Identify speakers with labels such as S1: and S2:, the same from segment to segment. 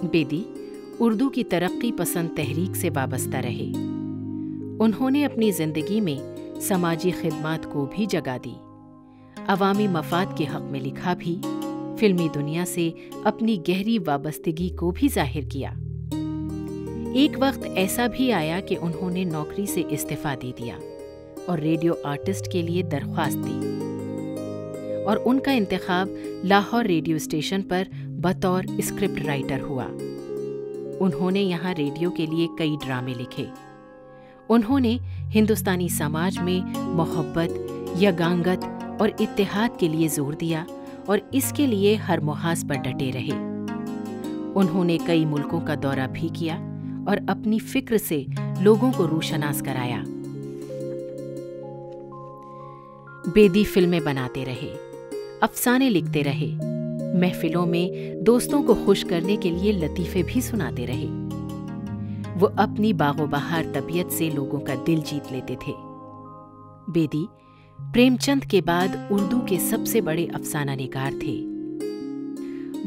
S1: बेदी उर्दू की तरक्की पसंद तहरीक से वाबस्ता रहे। उन्होंने अपनी जिंदगी में समाजी खिदमत को भी जगह दी, अवामी मफाद के हक में लिखा भी, फिल्मी दुनिया से अपनी गहरी वाबस्तगी को भी जाहिर किया। एक वक्त ऐसा भी आया कि उन्होंने नौकरी से इस्तीफा दे दिया और रेडियो आर्टिस्ट के लिए दरख्वास्त दी और उनका इंतखाब लाहौर रेडियो स्टेशन पर बतौर स्क्रिप्ट राइटर हुआ। उन्होंने यहाँ रेडियो के लिए कई ड्रामे लिखे। उन्होंने हिंदुस्तानी समाज में मोहब्बत, यगांगत और इत्तेहाद के लिए जोर दिया और इसके लिए हर मुहाज पर डटे रहे। उन्होंने कई मुल्कों का दौरा भी किया और अपनी फिक्र से लोगों को रूशनास कराया। बेदी फिल्में बनाते रहे, अफसाने लिखते रहे, महफिलों में दोस्तों को खुश करने के लिए लतीफ़े भी सुनाते रहे। वो अपनी बागो बहार तबीयत से लोगों का दिल जीत लेते थे। बेदी प्रेमचंद के बाद उर्दू के सबसे बड़े अफसाना निगार थे।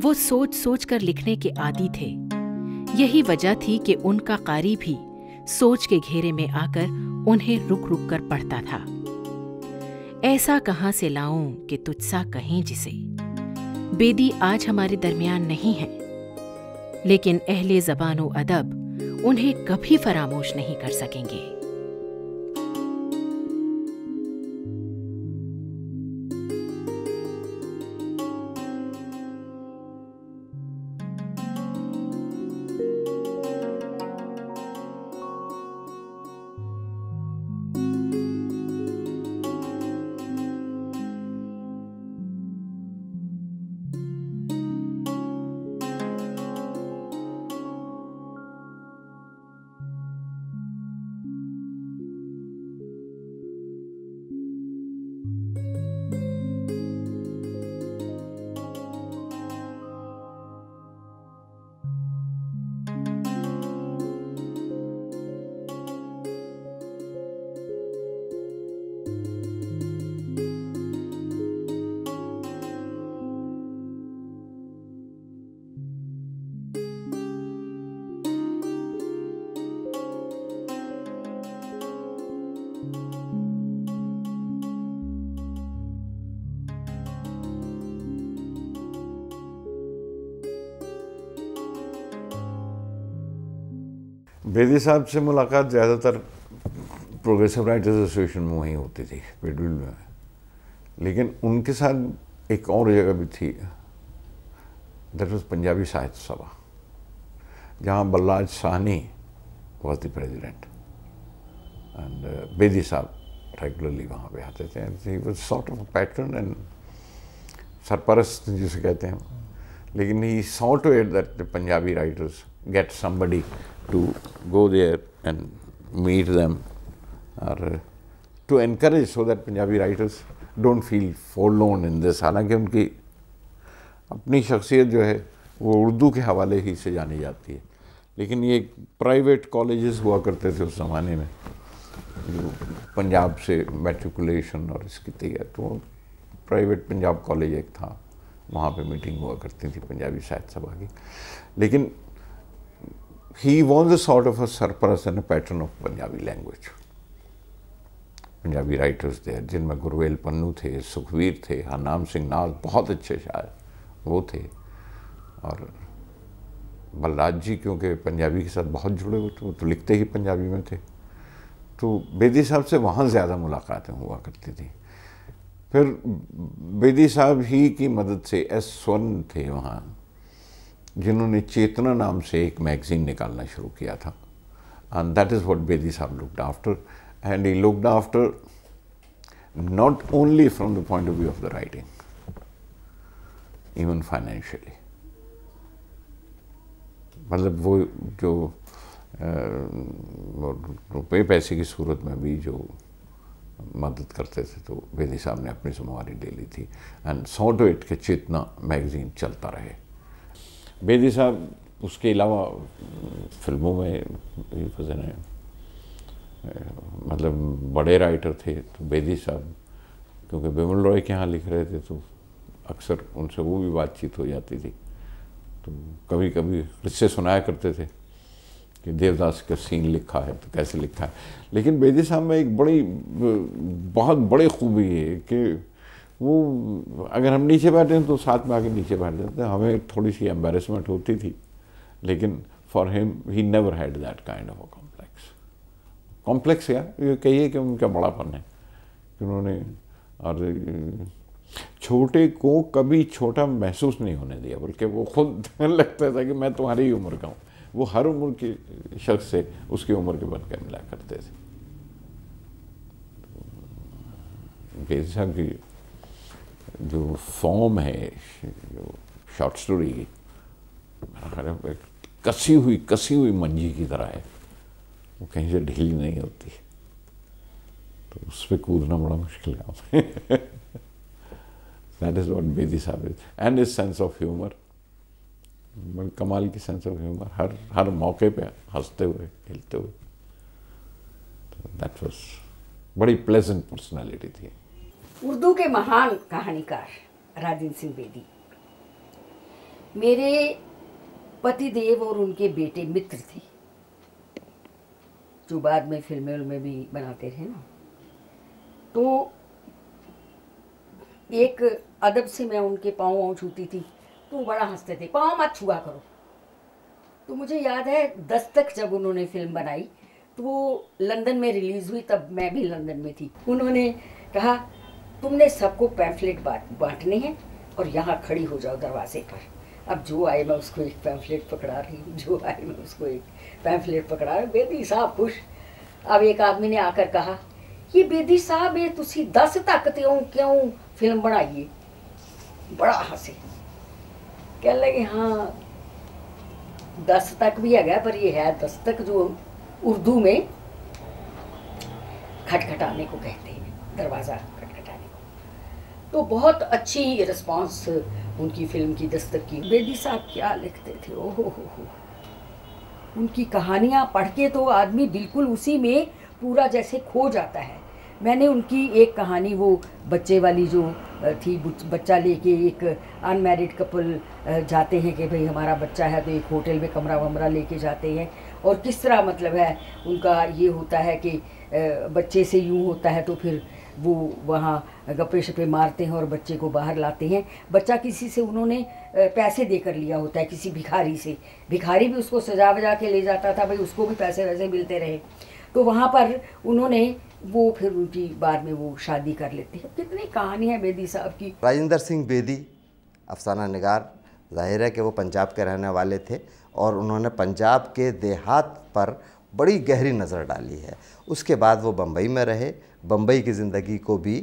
S1: वो सोच सोच कर लिखने के आदी थे। यही वजह थी कि उनका कारी भी सोच के घेरे में आकर उन्हें रुक रुक कर पढ़ता था। ऐसा कहाँ से लाऊं कि तुझसा कहें जिसे। बेदी आज हमारे दरमियान नहीं है, लेकिन अहले ज़बानो अदब उन्हें कभी फरामोश नहीं कर सकेंगे।
S2: बेदी साहब से मुलाकात ज़्यादातर प्रोग्रेसिव राइटर्स एसोसिएशन में वहीं होती थी, पेडविल में। लेकिन उनके साथ एक और जगह भी थी, दैट वाज पंजाबी साहित्य सभा, जहाँ Balraj Sahni was the president and Bedi Sahib regularly वहाँ पे आते थे। He was sort of patron and सरपरस्त जिसे कहते हैं, लेकिन he saw to it that the Punjabi writers get somebody to go there and meet them or to encourage so that Punjabi writers don't feel forlorn in this। हालांकि उनकी अपनी शख्सियत जो है वो उर्दू के हवाले ही से जानी जाती है, लेकिन ये प्राइवेट कॉलेजेस हुआ करते थे उस ज़माने में, जो पंजाब से मैट्रिकुलेशन और इसकी तैयारी, तो प्राइवेट पंजाब कॉलेज एक था, वहाँ पे मीटिंग हुआ करती थी पंजाबी साहित्य सभा की। लेकिन he was a sort of a surplus and a patron of Punjabi language। Punjabi writers थे जिनमें गुरवेल पन्नू थे, सुखवीर थे, हरनाम सिंह नाज बहुत अच्छे शायर वो थे, और बल्लाज जी क्योंकि पंजाबी के साथ बहुत जुड़े हुए थे, वो तो लिखते ही पंजाबी में थे, तो बेदी साहब से वहाँ ज़्यादा मुलाकातें हुआ करती थी। फिर बेदी साहब ही की मदद से एस स्वर्ण थे वहाँ, जिन्होंने चेतना नाम से एक मैगज़ीन निकालना शुरू किया था, and that is what Bedi Sahib looked after, and he looked after not only from the point of view of the writing, even financially. मतलब वो जो रुपये पैसे की सूरत में भी जो मदद करते थे, तो बेदी साहब ने अपनी जिम्मेवारी ले ली थी, एंड सॉ टू इट के चेतना मैगज़ीन चलता रहे। बेदी साहब उसके अलावा फिल्मों में मतलब बड़े राइटर थे, तो बेदी साहब क्योंकि बिमल रॉय के यहाँ लिख रहे थे तो अक्सर उनसे वो भी बातचीत हो जाती थी, तो कभी कभी किस्से सुनाया करते थे कि देवदास का सीन लिखा है तो कैसे लिखा है। लेकिन बेदी साहब में एक बहुत बड़ी खूबी है कि वो अगर हम नीचे बैठे हैं तो साथ में आके नीचे बैठ जाते हैं। हमें थोड़ी सी एम्बेरसमेंट होती थी, लेकिन for him he never had that kind of a complex या ये कहिए कि उनका बड़ापन है कि उन्होंने और छोटे को कभी छोटा महसूस नहीं होने दिया, बल्कि वो खुद लगता था कि मैं तुम्हारी ही उम्र का हूँ। वो हर उम्र के शख्स से उसकी उम्र के बनकर मिला करते थे। बेदी साहब की जो फॉर्म है जो शॉर्ट स्टोरी की, मेरा ख्याल है कसी हुई मंजी की तरह है, वो कहीं से ढीली नहीं होती, तो उस पर कूदना बड़ा मुश्किल काम है। दैट इज़ व्हाट बेदी साहब is, and his sense of humour, बड़ी कमाल की सेंस ऑफ ह्यूमर, हर मौके पे हंसते हुए खेलते हुए। तो दैट वाज बड़ी प्लेजेंट पर्सनालिटी थी।
S3: उर्दू के महान कहानीकार राजेंद्र सिंह बेदी मेरे पतिदेव और उनके बेटे मित्र थे, जो बाद में फिल्में में भी बनाते रहे ना। तो एक अदब से मैं उनके पाँव छूती थी तो बड़ा हंसते थे, पाँव मत छुआ करो। तो मुझे याद है दस्तक जब उन्होंने फिल्म बनाई तो वो लंदन में रिलीज़ हुई, तब मैं भी लंदन में थी। उन्होंने कहा तुमने सबको पैम्फलेट बांटने हैं और यहाँ खड़ी हो जाओ दरवाजे पर। अब जो आए मैं उसको एक पैम्फलेट पकड़ा रही हूँ, जो आए मैं उसको एक पैम्फलेट पकड़ा रही हूँ। बेदी साहब खुश। अब एक आदमी ने आकर कहा ये बेदी साहब ये तुसी 10 तक क्यों फिल्म बनाइए। बड़ा हंसे, कह लगे हाँ 10 तक भी है, पर ये है दस्तक जो उर्दू में खटखटाने को कहते हैं, दरवाज़ा खटखटाने को। तो बहुत अच्छी रिस्पांस उनकी फिल्म की दस्तक की। बेदी साहब क्या लिखते थे, ओहो हो। उनकी कहानियाँ पढ़ के तो आदमी बिल्कुल उसी में पूरा जैसे खो जाता है। मैंने उनकी एक कहानी वो बच्चे वाली जो थी, बच्चा लेके एक अनमैरिड कपल जाते हैं कि भाई हमारा बच्चा है, तो एक होटल में कमरा वमरा लेके जाते हैं, और किस तरह मतलब है उनका ये होता है कि बच्चे से यूँ होता है तो फिर वो वहाँ गप्पे शप्पे मारते हैं और बच्चे को बाहर लाते हैं। बच्चा किसी से उन्होंने पैसे देकर लिया होता है, किसी भिखारी से। भिखारी भी उसको सजा वजा के ले जाता था, भाई उसको भी पैसे वैसे मिलते रहे। तो वहाँ पर उन्होंने वो फिर उनकी बाद में वो शादी कर लेते हैं। कितनी कहानी है बेदी साहब की।
S4: राजेंद्र सिंह बेदी अफसाना निगार, जाहिर है कि वो पंजाब के रहने वाले थे और उन्होंने पंजाब के देहात पर बड़ी गहरी नज़र डाली है। उसके बाद वो बम्बई में रहे। बम्बई की ज़िंदगी को भी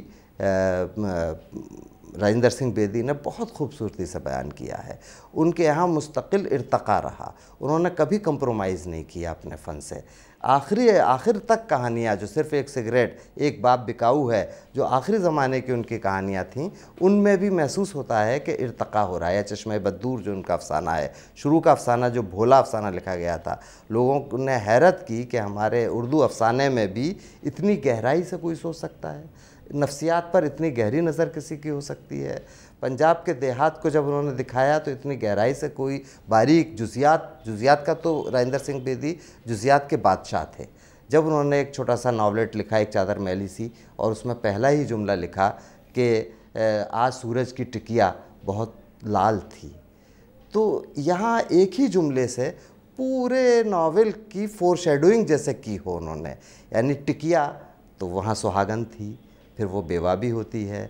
S4: राजेंद्र सिंह बेदी ने बहुत खूबसूरती से बयान किया है। उनके यहाँ मुस्तकिल इर्तक़ा रहा, उन्होंने कभी कंप्रोमाइज़ नहीं किया अपने फ़न से। आखिर तक कहानियाँ जो सिर्फ़ एक सिगरेट एक बाप बिकाऊ है, जो आखिरी ज़माने की उनकी कहानियाँ थीं, उनमें भी महसूस होता है कि इर्तक़ा हो रहा है। चश्मे बद्दूर जो उनका अफसाना है, शुरू का अफसाना जो भोला अफसाना लिखा गया था, लोगों ने हैरत की कि हमारे उर्दू अफसाने में भी इतनी गहराई से कोई सोच सकता है, नफ्सियात पर इतनी गहरी नज़र किसी की हो सकती है। पंजाब के देहात को जब उन्होंने दिखाया तो इतनी गहराई से कोई बारीक जुजियात का तो राजेंद्र सिंह बेदी जुजियात के बादशाह थे। जब उन्होंने एक छोटा सा नॉवलेट लिखा, एक चादर मैली सी, और उसमें पहला ही जुमला लिखा कि आज सूरज की टिकिया बहुत लाल थी, तो यहाँ एक ही जुमले से पूरे नावल की फोरशैडोइंग जैसे की हो उन्होंने। यानी टिकिया तो वहाँ सुहागन थी, फिर वो बेवा भी होती है,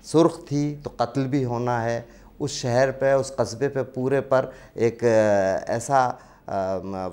S4: सुर्ख थी तो कत्ल भी होना है। उस शहर पे, उस कस्बे पे पूरे पर एक ऐसा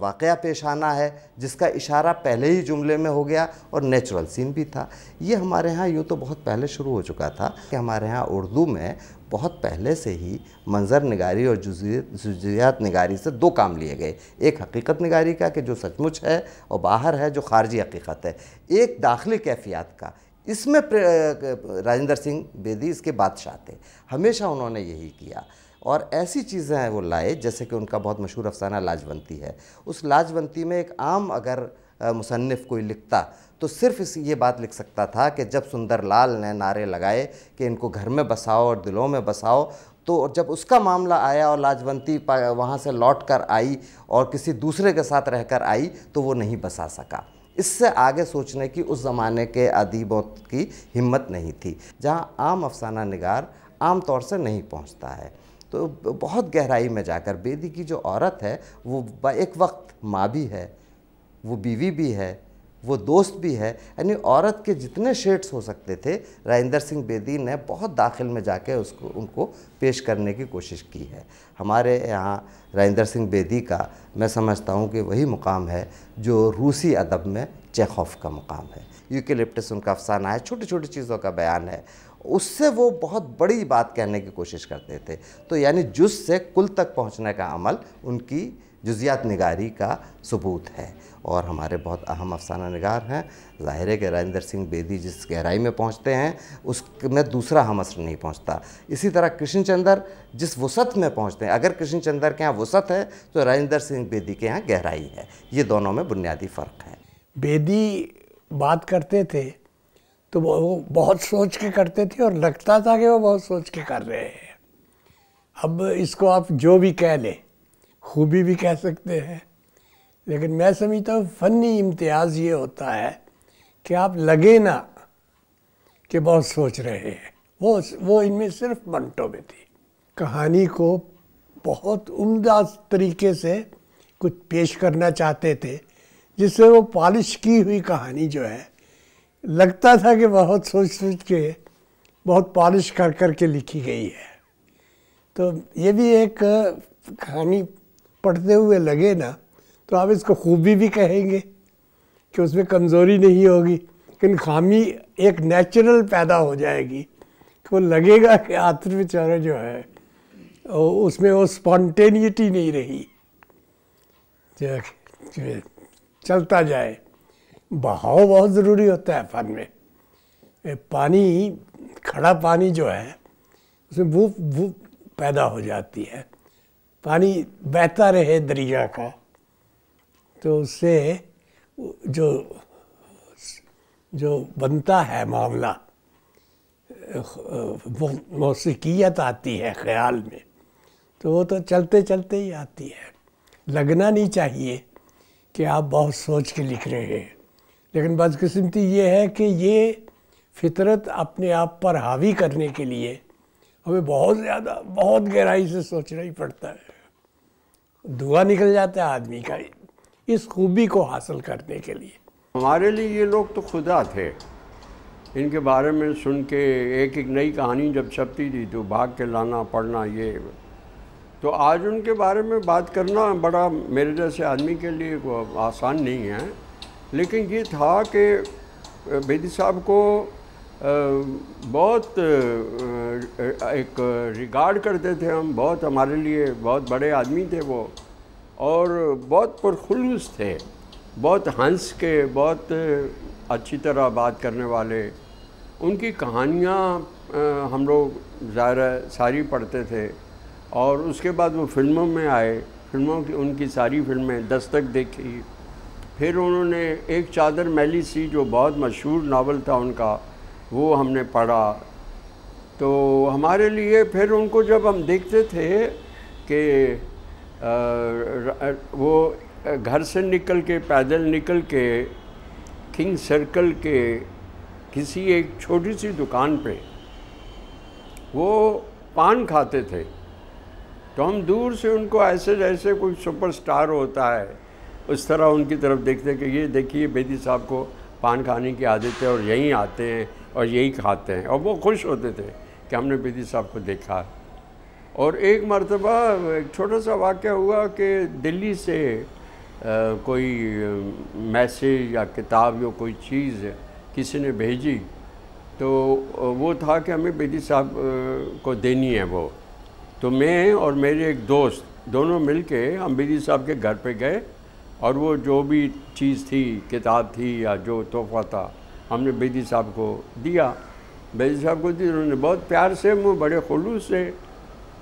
S4: वाक़या पेश आना है जिसका इशारा पहले ही जुमले में हो गया, और नेचुरल सीन भी था। ये हमारे यहाँ यूँ तो बहुत पहले शुरू हो चुका था कि हमारे यहाँ उर्दू में बहुत पहले से ही मंज़र निगारी और जुज़ियात निगारी से दो काम लिए गए। एक हकीकत निगारी का कि जो सचमुच है, और बाहर है जो खारजी हकीकत है। एक दाखिली कैफियत का, इसमें राजेंद्र सिंह बेदी इसके बादशाह थे। हमेशा उन्होंने यही किया, और ऐसी चीज़ें वो लाए जैसे कि उनका बहुत मशहूर अफसाना लाजवंती है। उस लाजवंती में एक आम अगर मुसन्निफ़ कोई लिखता तो सिर्फ ये बात लिख सकता था कि जब सुंदरलाल ने नारे लगाए कि इनको घर में बसाओ और दिलों में बसाओ, तो जब उसका मामला आया और लाजवंती वहाँ से लौट कर आई और किसी दूसरे के साथ रहकर आई तो वो नहीं बसा सका। इससे आगे सोचने की उस ज़माने के अदीबों की हिम्मत नहीं थी, जहाँ आम अफसाना निगार आम तौर से नहीं पहुँचता है। तो बहुत गहराई में जाकर बेदी की जो औरत है वो एक वक्त माँ भी है, वो बीवी भी है, वो दोस्त भी है, यानी औरत के जितने शेड्स हो सकते थे राजेंद्र सिंह बेदी ने बहुत दाखिल में जाके उनको पेश करने की कोशिश की है। हमारे यहाँ राजेंद्र सिंह बेदी का मैं समझता हूँ कि वही मुकाम है जो रूसी अदब में चेखोव का मुकाम है। यूकेलिप्टस उनका अफसाना है, छोटी छोटी चीज़ों का बयान है, उससे वो बहुत बड़ी बात कहने की कोशिश करते थे। तो यानी जुज़ से कुल तक पहुँचने का अमल उनकी जुज़ियात निगारी का सबूत है। और हमारे बहुत अहम अफसाना निगार हैं। ज़ाहिर है कि राजेंद्र सिंह बेदी जिस गहराई में पहुँचते हैं उसमें दूसरा हम असर नहीं पहुँचता। इसी तरह कृष्ण चंद्र जिस वसत में पहुँचते हैं, अगर कृष्ण चंद्र के यहाँ वसत है तो राजेंद्र सिंह बेदी के यहाँ गहराई है। ये दोनों में बुनियादी फ़र्क है।
S5: बेदी बात करते थे तो वो बहुत सोच के करते थे और लगता था कि वो बहुत सोच के कर रहे हैं। अब इसको आप जो भी कह लें, खूबी भी कह सकते हैं, लेकिन मैं समझता हूँ फ़नी इम्तियाज़ ये होता है कि आप लगे ना कि बहुत सोच रहे हैं। वो इनमें सिर्फ मंटो में थी। कहानी को बहुत उम्दा तरीके से कुछ पेश करना चाहते थे जिससे वो पॉलिश की हुई कहानी जो है लगता था कि बहुत सोच सोच के बहुत पॉलिश कर कर के लिखी गई है। तो ये भी एक कहानी पढ़ते हुए लगे ना तो आप इसको खूबी भी कहेंगे कि उसमें कमज़ोरी नहीं होगी, लेकिन खामी एक नेचुरल पैदा हो जाएगी कि वो लगेगा कि आखिर बेचारा जो है उसमें वो स्पॉन्टेनिटी नहीं रही, जो चलता जाए। बहाव बहुत ज़रूरी होता है फ़न में। पानी, खड़ा पानी जो है उसमें वो पैदा हो जाती है। पानी बहता रहे दरिया का तो उससे जो बनता है मामला, मौसीकियत आती है ख़याल में, तो वो तो चलते चलते ही आती है। लगना नहीं चाहिए कि आप बहुत सोच के लिख रहे हैं, लेकिन बदकिस्मती ये है कि ये फितरत अपने आप पर हावी करने के लिए हमें बहुत ज़्यादा, बहुत गहराई से सोचना ही पड़ता है। धुआं निकल जाता है आदमी का इस खूबी को हासिल करने के लिए।
S6: हमारे लिए ये लोग तो खुदा थे। इनके बारे में सुन के एक एक नई कहानी जब छपती थी तो भाग के लाना पढ़ना, ये तो आज उनके बारे में बात करना बड़ा मेरे जैसे आदमी के लिए आसान नहीं है। लेकिन ये था कि बेदी साहब को बहुत एक रिगार्ड करते थे हम, बहुत हमारे लिए बहुत बड़े आदमी थे वो, और बहुत पुरखुलूस थे, बहुत हंस के, बहुत अच्छी तरह बात करने वाले। उनकी कहानियाँ हम लोग ज़ाहिर सारी पढ़ते थे, और उसके बाद वो फिल्मों में आए। फिल्मों की उनकी सारी फिल्में, दस्तक देखी, फिर उन्होंने एक चादर मैली सी जो बहुत मशहूर नावल था उनका, वो हमने पढ़ा। तो हमारे लिए फिर उनको जब हम देखते थे कि वो घर से निकल के, पैदल निकल के किंग सर्कल के किसी एक छोटी सी दुकान पे वो पान खाते थे, तो हम दूर से उनको ऐसे जैसे कोई सुपरस्टार होता है उस तरह उनकी तरफ देखते कि ये देखिए बेदी साहब को पान खाने की आदत है और यहीं आते हैं और यही खाते हैं, और वो खुश होते थे कि हमने बेदी साहब को देखा। और एक मर्तबा एक छोटा सा वाक़या हुआ कि दिल्ली से कोई मैसेज या किताब या कोई चीज़ किसी ने भेजी, तो वो था कि हमें बेदी साहब को देनी है वो। तो मैं और मेरे एक दोस्त दोनों मिलके हम बेदी साहब के घर पे गए, और वो जो भी चीज़ थी, किताब थी या जो तोहफ़ा था, हमने बेदी साहब को दिया। बेदी साहब को दी, उन्होंने बहुत प्यार से, वो बड़े खुलूस से,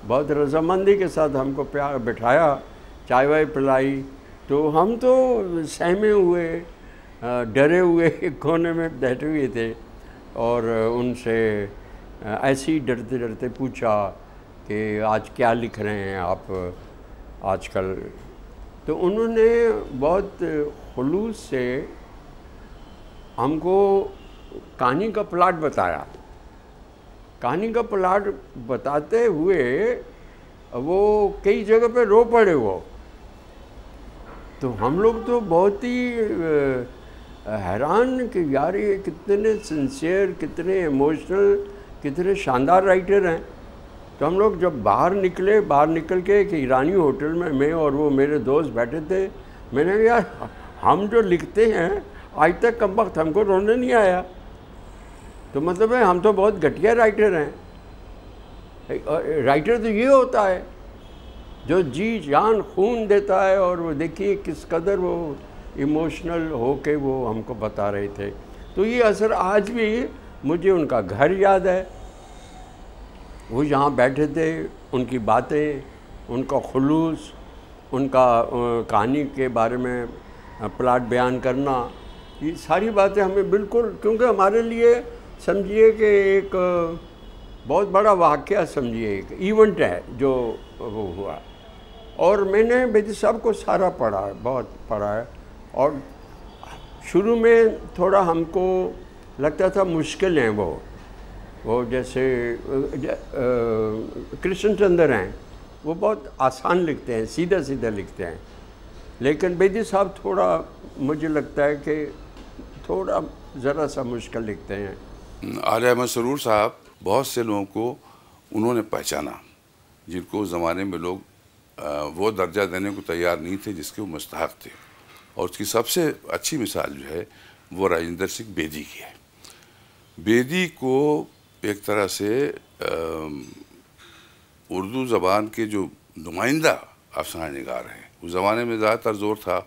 S6: बहुत रज़ामंदी के साथ हमको प्यार बिठाया, चाय वाय पिलाई। तो हम तो सहमे हुए, डरे हुए एक कोने में बैठे हुए थे, और उनसे ऐसे ही डरते डरते पूछा कि आज क्या लिख रहे हैं आप आजकल। तो उन्होंने बहुत खुलूस से हमको कहानी का प्लॉट बताया। कहानी का प्लॉट बताते हुए वो कई जगह पे रो पड़े वो। तो हम लोग तो बहुत ही हैरान कि यार ये कितने सिंसियर, कितने इमोशनल, कितने शानदार राइटर हैं। तो हम लोग जब बाहर निकल के एक ईरानी होटल में मैं और वो मेरे दोस्त बैठे थे। मैंने कहा यार हम जो लिखते हैं आज तक कम वक्त हमको रोने नहीं आया। तो मतलब है हम तो बहुत घटिया राइटर हैं। राइटर तो ये होता है जो जी जान खून देता है। और वो देखिए किस कदर वो इमोशनल होके वो हमको बता रहे थे। तो ये असर आज भी मुझे उनका घर याद है। वो यहाँ बैठे थे, उनकी बातें, उनका खुलूस, उनका कहानी के बारे में प्लॉट बयान करना, ये सारी बातें हमें बिल्कुल, क्योंकि हमारे लिए समझिए कि एक बहुत बड़ा वाक़या, समझिए एक इवेंट है जो वो हुआ। और मैंने बेदी साहब को सारा पढ़ा है, बहुत पढ़ा है। और शुरू में थोड़ा हमको लगता था मुश्किल हैं वो जैसे कृष्ण चंद्र हैं, वो बहुत आसान लिखते हैं, सीधा सीधा लिखते हैं। लेकिन बेदी साहब थोड़ा मुझे लगता है कि थोड़ा ज़रा सा मुश्किल लिखते हैं।
S7: आलिया अहमद सरूर साहब बहुत से लोगों को उन्होंने पहचाना जिनको उस ज़माने में लोग वो दर्जा देने को तैयार नहीं थे जिसके वो मुस्तहक़ थे। और उसकी सबसे अच्छी मिसाल जो है वो राजेंद्र सिंह बेदी की है। बेदी को एक तरह से उर्दू ज़बान के जो नुमाइंदा अफसाना निगार हैं, उस ज़माने में ज़्यादातर ज़ोर था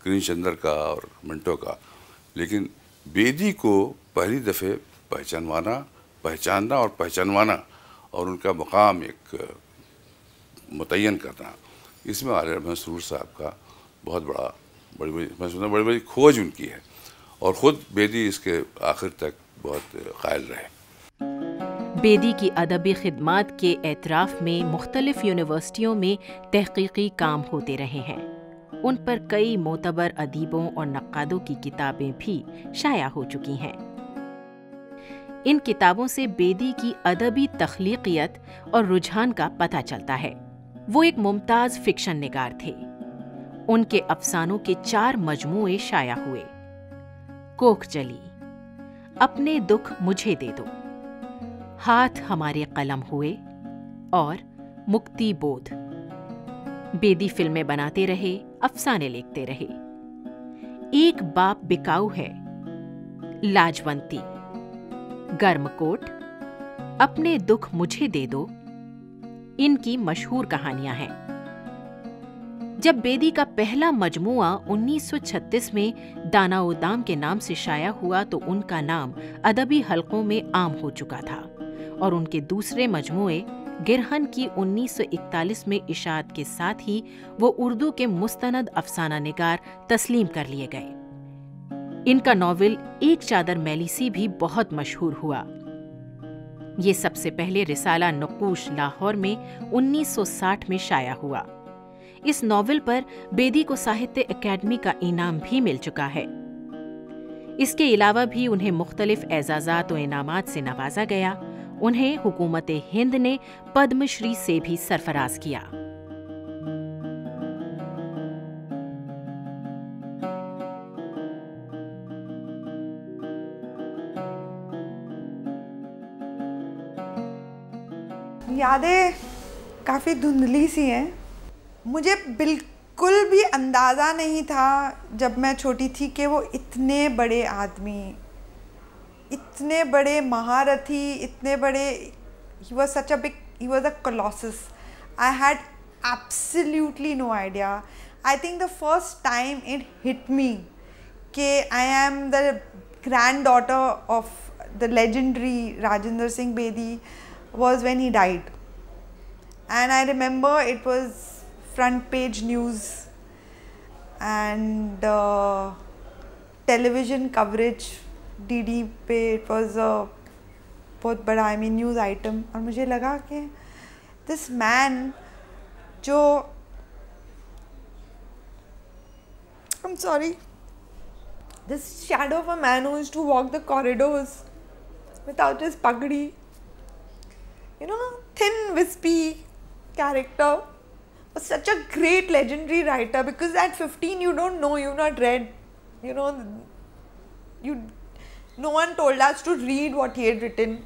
S7: कृष्ण चंद्र का और मिंटो का, लेकिन बेदी को पहली दफ़े पहचानना और उनका मकाम एक मुतय्यन करना, इसमें आलिया अहमद सरूर साहब का बहुत बड़ी बड़ी खोज उनकी है। और ख़ुद बेदी इसके आखिर तक बहुत कायल रहे।
S1: बेदी की अदबी खिदमात के एतराफ़ में मुख्तलिफ़ यूनिवर्सिटियों में तहक़ीक़ी काम होते रहे हैं। उन पर कई मोतबर अदीबों और नक्कादों की किताबें भी शाया हो चुकी हैं। इन किताबों से बेदी की अदबी तख्लीक़ियत और रुझान का पता चलता है। वो एक मुमताज़ फ़िक्शन निगार थे। उनके अफ़सानों के 4 मजमूए शाया हुए। कोख जली, अपने दुख मुझे दे दो, हाथ हमारे कलम हुए और मुक्ति बोध। बेदी फिल्में बनाते रहे, अफसाने लिखते रहे। एक बाप बिकाऊ है, लाजवंती, गर्मकोट, अपने दुख मुझे दे दो, इनकी मशहूर कहानियां हैं। जब बेदी का पहला मजमुआ 1936 में दाना-ओ-दाम के नाम से शाया हुआ तो उनका नाम अदबी हलकों में आम हो चुका था और उनके दूसरे मजमुए गिरहन की 1941 में इशाअत के साथ ही वो उर्दू के मुस्तनद अफसाना निगार तस्लीम कर लिए गए। इनका नॉवेल एक चादर मैली सी भी बहुत मशहूर हुआ। ये सबसे पहले रिसाला नक़ूश लाहौर में 1960 में शाया हुआ। इस नॉवेल पर बेदी को साहित्य अकादमी का इनाम भी मिल चुका है। इसके अलावा भी उन्हें मुख्तलिफ एजाज़ात और इनामात से नवाजा गया। उन्हें हुकूमत हिंद ने पद्मश्री से भी सरफराज किया।
S8: यादें काफ़ी धुंधली सी हैं। मुझे बिल्कुल भी अंदाज़ा नहीं था जब मैं छोटी थी कि वो इतने बड़े आदमी, इतने बड़े महारथी, इतने बड़े, he was such a big, he was a colossus. I had absolutely no idea. I think the first time it hit me कि I am the granddaughter of the legendary Rajendra Singh Bedi was when he died. And I remember it was front page news and television coverage, DD पे, it was a बहुत बड़ा news item. और मुझे लगा कि this man जो I'm sorry, this shadow of a man who used to walk the corridors without his pagdi, you know, thin, wispy character, was such a great legendary writer, because at 15 you don't know, you've not read, you know, no one told us to read what he had written.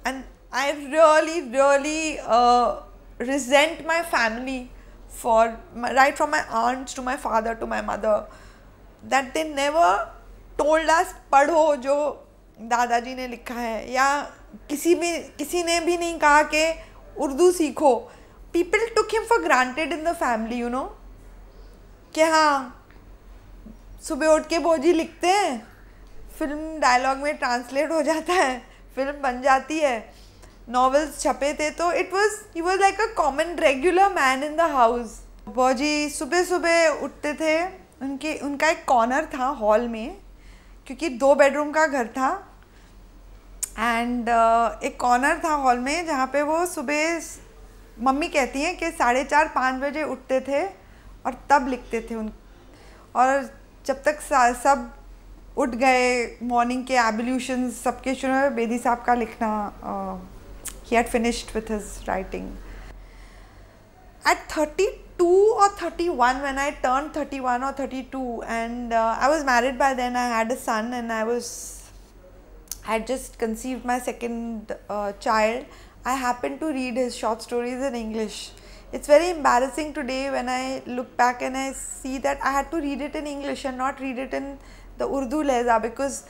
S8: And I really resent my family for, right from my aunts to my father to my mother, that they never told us पढ़ो जो दादाजी ने लिखा है, या किसी ने भी नहीं कहा कि उर्दू सीखो. People took him for granted in the family, you know, कि हाँ सुबह उठ के भोजी लिखते हैं, फिल्म डायलॉग में ट्रांसलेट हो जाता है, फिल्म बन जाती है, नॉवेल्स छपे थे. तो he was like a common regular man in the house. भोजी सुबह सुबह उठते थे, उनका एक कॉर्नर था हॉल में, क्योंकि 2 बेडरूम का घर था, एंड एक कॉर्नर था हॉल में जहाँ पे वो सुबह, मम्मी कहती हैं कि 4:30-5 बजे उठते थे और तब लिखते थे और जब तक सब उठ गए, मॉर्निंग के एबोल्यूशंस सबके शुरू में, बेदी साहब का लिखना, he had finished with his writing. At 32 or 31, when I turned 31 or 32, and I was married by then, I had a son, and I had just conceived my second child. I happened to read his short stories in English. It's very embarrassing today when I look back and I see that I had to read it in English and not read it in the Urdu lehza, because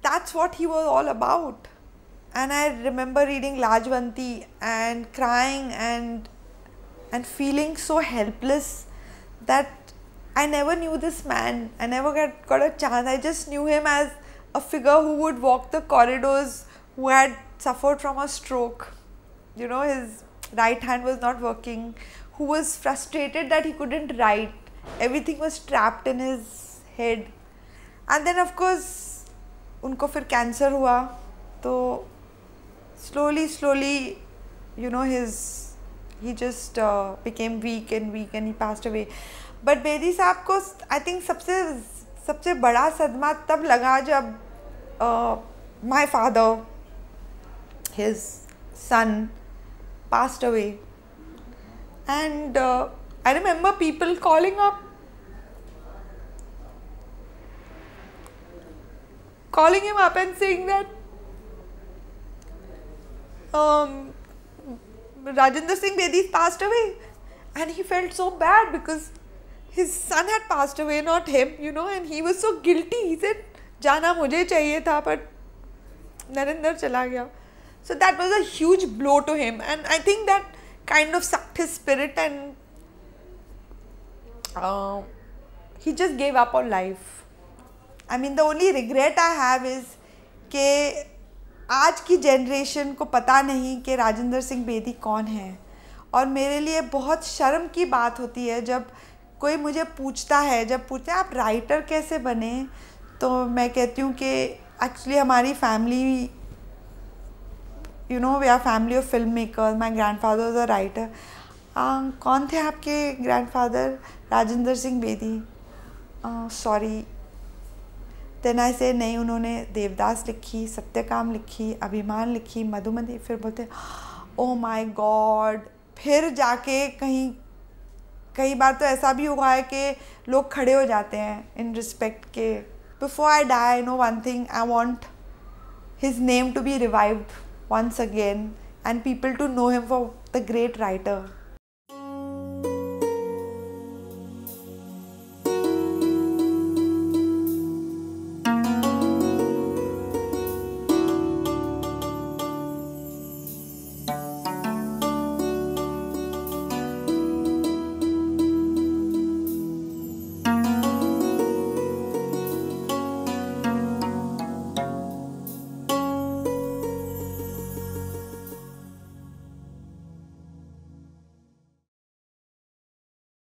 S8: that's what he was all about. And I remember reading Lajwanti and crying and feeling so helpless that I never knew this man. I never got a chance. I just knew him as a figure who would walk the corridors, who had suffered from a stroke. You know, his right hand was not working, who was frustrated that he couldn't write. Everything was trapped in his head. And then of course, उनको फिर cancer हुआ, तो slowly, you know, he just became weak and he passed away. But Bedi साहब को I think सबसे बड़ा सदमा तब लगा जब my father, his son, passed away. And I remember people calling him up and saying that Rajendra Singh Bedi passed away, and he felt so bad because his son had passed away, not him, you know, and he was so guilty. He said, "Jana mujhe chahiye tha, but Narinder chala gaya." So that was a huge blow to him, and I think that kind of sucked his spirit, and he just gave up on life. I mean, the only regret I have is कि आज की generation को पता नहीं कि राजेंद्र सिंह बेदी कौन है, और मेरे लिए बहुत शर्म की बात होती है जब कोई मुझे पूछता है, आप राइटर कैसे बने, तो मैं कहती हूँ कि एक्चुअली हमारी family, you know, we are family of film makers. My grandfather was a writer. कौन थे आपके grandfather? Rajendra Singh Bedi. Sorry. Then I say नहीं, उन्होंने देवदास लिखी, सत्यकाम लिखी, अभिमान लिखी, मधुमती. फिर बोलते ओ माय गॉड. फिर जाके कई बार तो ऐसा भी हुआ है कि लोग खड़े हो जाते हैं इन रिस्पेक्ट के. Before I die, I know one thing, I want his name to be revived once again and people to know him for the great writer